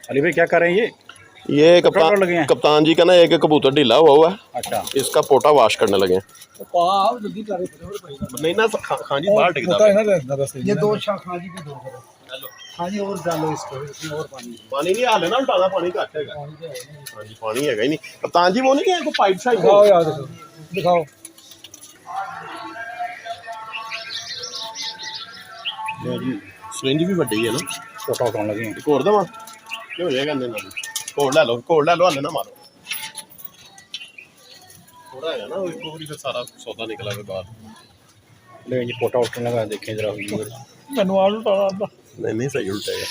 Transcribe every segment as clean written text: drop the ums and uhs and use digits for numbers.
अली भाई क्या कर रहे हैं ये कपड़े लगे हैं? कप्तान जी का ना एक कबूतर ढीला हुआ है। अच्छा, इसका पोटा वॉश करने लगे हैं। नहीं ना खान जी बाहर टिकता है। ये दो खां जी के दो करो। हाँ जी और डालो इसको इसमें और पानी नहीं हाले ना उल्टा पानी घट है। हाँ जी पानी है ही नहीं। कप्तान जी वो नहीं है पाइप शाइप दिखाओ यार दिखाओ। सिरिंज भी बड़ी है ना। पोटा उठाने लगे हैं। एक और दवा क्यों ये कहंदे ना कोड ले लो हले ना मारो। थोड़ा है ना एक पूरी से सारा सौदा निकला के बाहर। ले जी पोटा उठाने लगा, देखें जरा मैनू आलू उठाना नहीं सही उल्टेगा।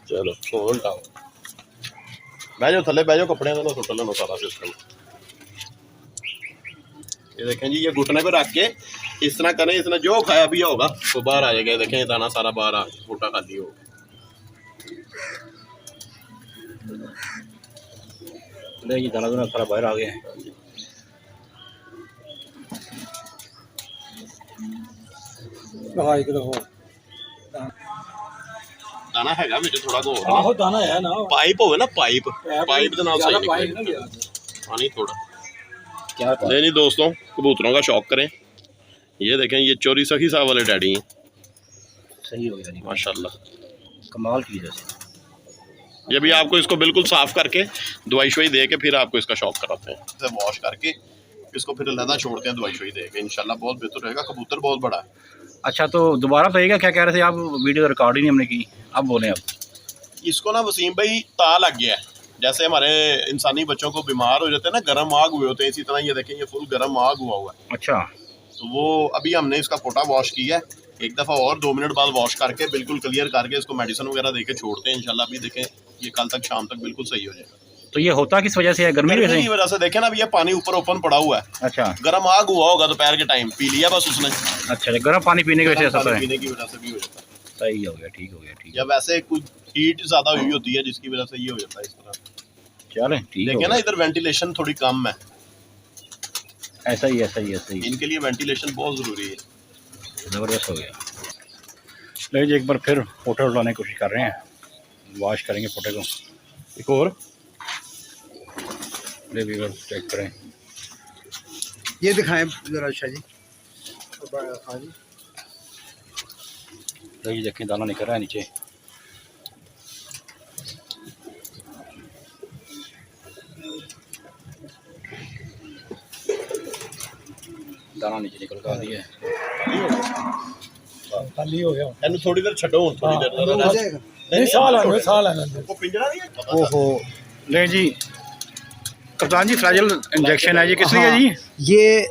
चलो फोन उल्टाओ। बह जाओ थले बह जाओ कपड़े का सुट लो सारा सिस्टम। ये देखें जी ये घुटने पे रख के इस तरह करें, इसने जो खाया पिया होगा वो बाहर आ जाएगा। देखें दाना सारा बाहर आ फूटा खाली हो। ले जी दाना दूना सारा बाहर आ गए हैं। दाना हैगा विच थोड़ा को आहो दाना है ना पाइप होवे ना पाइप दे नाल सही निकलेगा पानी थोड़ा। क्या नहीं नहीं दोस्तों कबूतरों का शौक करें। ये देखें ये चोरी सखी साहब वाले डैडी हैं। सही हो गया जी माशाल्लाह कमाल की जैसे। ये भी आपको इसको बिल्कुल साफ करके दवाई शवाई दे के फिर आपको इसका शौक कराते हैं। इसे वॉश करके इसको फिर अलहदा छोड़ते हैं दवाई शवाई दे के। इंशाल्लाह बहुत बेहतर रहेगा। कबूतर बहुत बड़ा है। अच्छा तो दोबारा बताइएगा क्या कह रहे थे आप? वीडियो रिकॉर्ड ही नहीं हमने की, अब बोलें अब। इसको ना वसीम भाई ता लग गया है। जैसे हमारे इंसानी बच्चों को बीमार हो जाते हैं ना, गर्म आग हुए होते हैं, इसी तरह ये देखें ये फुल गर्म आग हुआ है। अच्छा तो वो अभी हमने इसका पोटा वॉश किया है। एक दफ़ा और 2 मिनट बाद वॉश करके बिल्कुल क्लियर करके इसको मेडिसिन वगैरह देके छोड़ते हैं। इंशाल्लाह अभी देखें ये कल तक शाम तक बिल्कुल सही हो जाएगा। तो ये होता किस वजह से है? गर्मी की वजह से देखें ना अभी ये पानी ऊपर ओपन पड़ा हुआ है। अच्छा गर्म आग हुआ होगा दोपहर के टाइम, पी लिया बस उसने। अच्छा गर्म पानी पीने की वजह से ऐसा है? पीने की वजह से भी हो जाता है। सही हो गया, ठीक हो गया, ठीक। या वैसे कुछ हीट ज़्यादा हुई होती है जिसकी वजह से ये हो जाता है इस तरह। चलें ठीक है। देखिए ना इधर वेंटिलेशन थोड़ी कम है। ऐसा ही ऐसा ही ऐसा ही इनके लिए वेंटिलेशन बहुत ज़रूरी है। ज़बरदस्त हो गया। ले जी एक बार फिर पोटे उठाने की कोशिश कर रहे हैं, वॉश करेंगे पोटे को। एक और ले भी चेक करें। ये दिखाएं जरा शाह जी। हाँ जी ले जी देखें दाना निकल रहा है नीचे। दाना नीचे निकल कर आ रही है। खाली हो गया ਇਹਨੂੰ थोड़ी देर ਛੱਡੋ ਹੁਣ थोड़ी देर हो जाएगा। नहीं साल आने वो पिंजरा नहीं है। ओहो ले जी कप्तान जी फ्लैजल इंजेक्शन है, ये किस लिए है जी? ये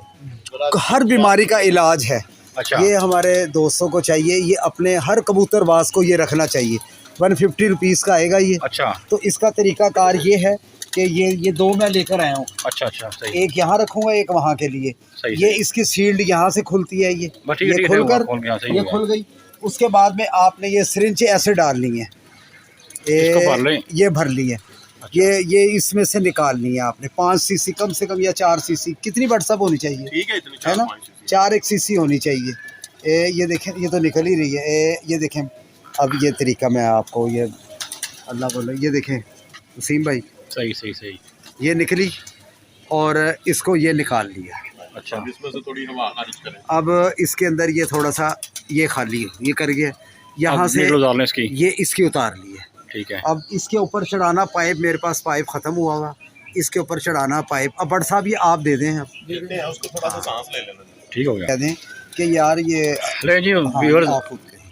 हर बीमारी का इलाज है। अच्छा ये हमारे दोस्तों को चाहिए, ये अपने हर कबूतरबाज को ये रखना चाहिए। 150 रुपीज़ का आएगा ये। अच्छा तो इसका तरीकाकार ये है कि ये 2 मैं लेकर आया हूँ। अच्छा अच्छा सही। एक यहाँ रखूँगा एक वहाँ के लिए। सही ये इसकी सील्ड यहाँ से खुलती है। ये खुलकर ये खुल गई। उसके बाद में आपने ये सिरिंज ऐसे डालनी है, ये भर ली है। ये इसमें से निकालनी है आपने 5 सीसी कम से कम या 4 सीसी, कितनी व्हाट्सअप होनी चाहिए ठीक है इतनी है ना, 4 एक सीसी होनी चाहिए। ये देखें ये तो निकल ही रही है। ये देखें अब ये तरीका मैं आपको ये अल्लाह बोलो ये देखें वसीम भाई सही सही सही। ये निकली और इसको ये निकाल लिया। अच्छा इसमें से थोड़ी हवा खारिज करें। अब इसके अंदर ये थोड़ा सा ये खाली ये कर गया, यहाँ से इसकी ये इसकी उतार ली है। ठीक है। अब इसके ऊपर चढ़ाना पाइप, मेरे पास पाइप ख़त्म हुआ हुआ, इसके ऊपर चढ़ाना पाइप। अब बट साहब ये आप दे दें, आप देते हैं उसको थोड़ा सा सांस ले लेना। ठीक हो गया। कह दें कि यार ये ले जी व्यूअर्स हाँ,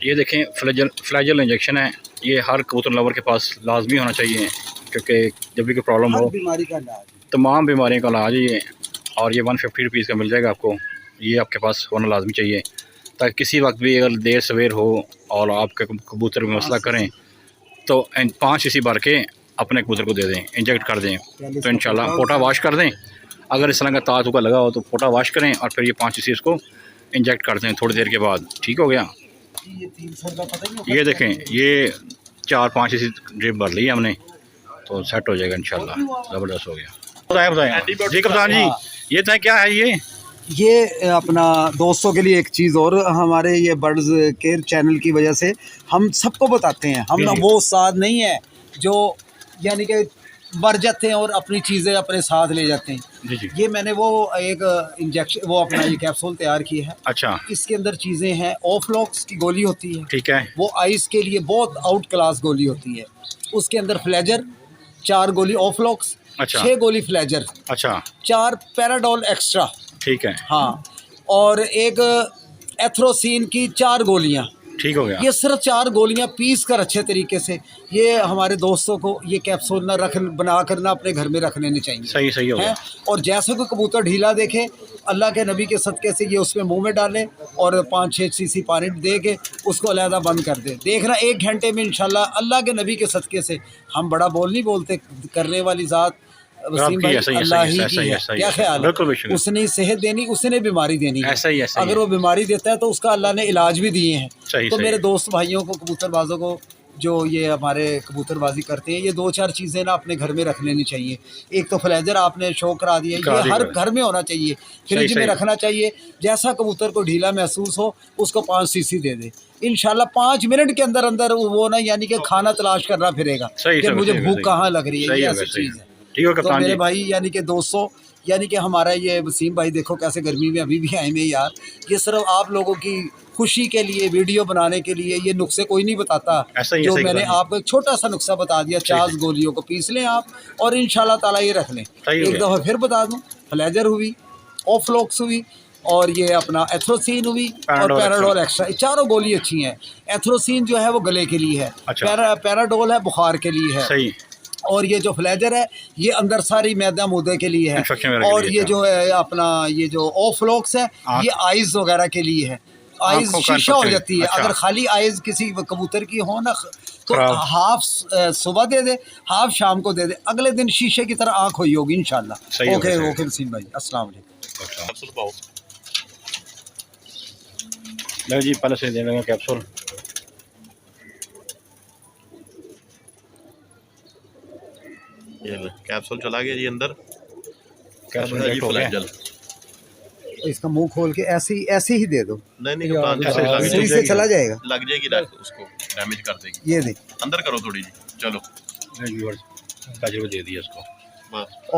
ये देखें फ्लैजल इंजेक्शन है। ये हर कबूतर लवर के पास लाजमी होना चाहिए, क्योंकि जब भी कोई प्रॉब्लम हो बीमारी का इलाज, तमाम बीमारियों का इलाज है ये। और ये 150 रुपीज़ का मिल जाएगा आपको। ये आपके पास होना लाजमी चाहिए, ताकि किसी वक्त भी अगर देर सवेर हो और आपके कबूतर में मसला करें तो 5 सीसी भर के अपने कबूतर को दे दें, इंजेक्ट कर दें। तो इंशाल्लाह पोटा वॉश कर दें। अगर इस तरह का तार का लगा हो तो पोटा वॉश करें और फिर ये 5 सीसी इसको इंजेक्ट कर दें थोड़ी देर के बाद। ठीक हो गया। ये देखें ये 4-5 सीसी ड्रिप भर ली हमने, तो सेट हो जाएगा इंशाल्लाह। ज़बरदस्त हो गया। बताएं जी कप्तान जी, ये था क्या है? ये अपना दोस्तों के लिए एक चीज़ और, हमारे ये बर्ड्स केयर चैनल की वजह से हम सबको बताते हैं। हम ना वो उस्ताद नहीं है जो यानी कि मर जाते हैं और अपनी चीज़ें अपने साथ ले जाते हैं। जी जी। ये मैंने वो एक इंजेक्शन वो अपना ये कैप्सूल तैयार की है। अच्छा इसके अंदर चीज़ें हैं, ओफ्लॉक्स की गोली होती है, ठीक है। वो आइस के लिए बहुत आउट क्लास गोली होती है। उसके अंदर फ्लेजर 4 गोली ओफ्लॉक्स, अच्छा 6 गोली फ्लेजर, अच्छा 4 पैराडोल एक्स्ट्रा, ठीक है। हाँ, और एक एथ्रोसिन की 4 गोलियाँ। ठीक हो गया। ये सिर्फ 4 गोलियां पीस कर अच्छे तरीके से ये हमारे दोस्तों को ये कैप्सूल ना बना कर ना अपने घर में रख लेने चाहिए। सही सही हो गया। और जैसे कोई कबूतर ढीला देखे, अल्लाह के नबी के सदक़े से ये उसमें मुंह में डाले और 5-6 सीसी पानी दे के उसको अलहदा बंद कर दे। देखना 1 घंटे में इंशाल्लाह अल्लाह के नबी के सदक़े से, हम बड़ा बोल नहीं बोलते, करने वाली ज़ात वसीम भाई अल्लाह ही की है। क्या ख्याल है? उसने सेहत देनी, उसने बीमारी देनी है। अगर वो बीमारी देता है तो उसका अल्लाह ने इलाज भी दिए हैं। तो मेरे दोस्त भाइयों को, कबूतरबाजों को, जो ये हमारे कबूतरबाजी करते हैं, ये 2-4 चीज़ें ना अपने घर में रख लेनी चाहिए। एक तो फ्लेजर आपने शो करा दिया, ये हर घर में होना चाहिए, फ्रिज में रखना चाहिए। जैसा कबूतर को ढीला महसूस हो उसको 5 सीसी दे दे, इंशाल्लाह 5 मिनट के अंदर अंदर वो ना यानी कि खाना तलाश करना फिरेगा कि मुझे भूख कहाँ लग रही है। ये ऐसी चीज़ है। तो मेरे भाई यानी कि 200 यानी कि हमारा ये वसीम भाई देखो कैसे गर्मी में अभी भी आए में यार, ये सिर्फ आप लोगों की खुशी के लिए वीडियो बनाने के लिए, ये नुस्खे कोई नहीं बताता। जो मैंने आपको एक छोटा सा नुस्खा बता दिया, 4 गोलियों को पीस लें आप और इंशाल्लाह ताला ये रख लें। एक दफ़ा फिर बता दूं, फ्लेजर हुई, ओफ्लॉक्स हुई और ये अपना एथ्रोसिन हुई और पैराडोल एक्स्ट्रा, 4 गोली अच्छी हैं। एथ्रोसिन जो है वो गले के लिए है, पैराडोल है बुखार के लिए है, और ये जो फ्लेजर है ये अंदर सारी मैदा मुद्दे के लिए है, और ये जो है अपना ये जो ओफ्लॉक्स है ये आइज़ वगैरह के लिए है। आइज़ शीशा हो जाती है। अगर खाली आइज़ किसी कबूतर की हो ना तो हाफ सुबह दे दे, हाफ शाम को दे दे, अगले दिन शीशे की तरह आँख हुई होगी इंशाल्लाह। ओके ओके वसीम भाई, अस्सलाम वालेकुम। जी पहले से दे देंगे कैप्सूल। ये कैप्सूल चला गया जी अंदर, कैप्सूल इसका मुंह खोल के ऐसे ही दे दो। नहीं सही से चला जाएगा, लग जाएगी, उसको डैमेज कर देगी। ये देख अंदर करो थोड़ी जी, चलो दे दिया उसको।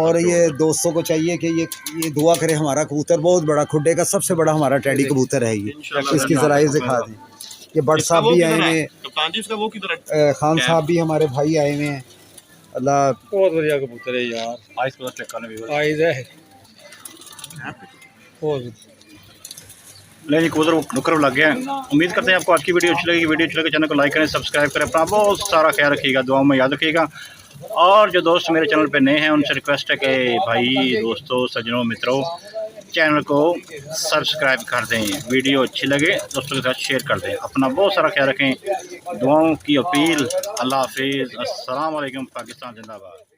और ये दोस्तों को चाहिए कि ये दुआ करे, हमारा कबूतर बहुत बड़ा, खुड्डे का सबसे बड़ा हमारा टेडी कबूतर है ये, इसकी ज़राइज़ दिखा दें। ये बट साहब भी आए हुए हैं, खान साहब भी हमारे भाई आए हुए हैं। अल्लाह बहुत बढ़िया कबूतर है यार, आइज़ है नहीं कबूतर नुकर लग गया। उम्मीद करते हैं आपको आज की वीडियो अच्छी लगेगी। वीडियो अच्छी लगे चैनल को लाइक करें, सब्सक्राइब करें, अपना बहुत सारा ख्याल रखिएगा, दुआओं में याद रखिएगा। और जो दोस्त मेरे चैनल पे नए हैं उनसे रिक्वेस्ट है कि भाई दोस्तों सज्जनों मित्रों चैनल को सब्सक्राइब कर दें, वीडियो अच्छी लगे दोस्तों के साथ शेयर कर दें, अपना बहुत सारा ख्याल रखें, दुआओं की अपील। अल्लाह हाफिज़, अस्सलाम वालेकुम, पाकिस्तान जिंदाबाद।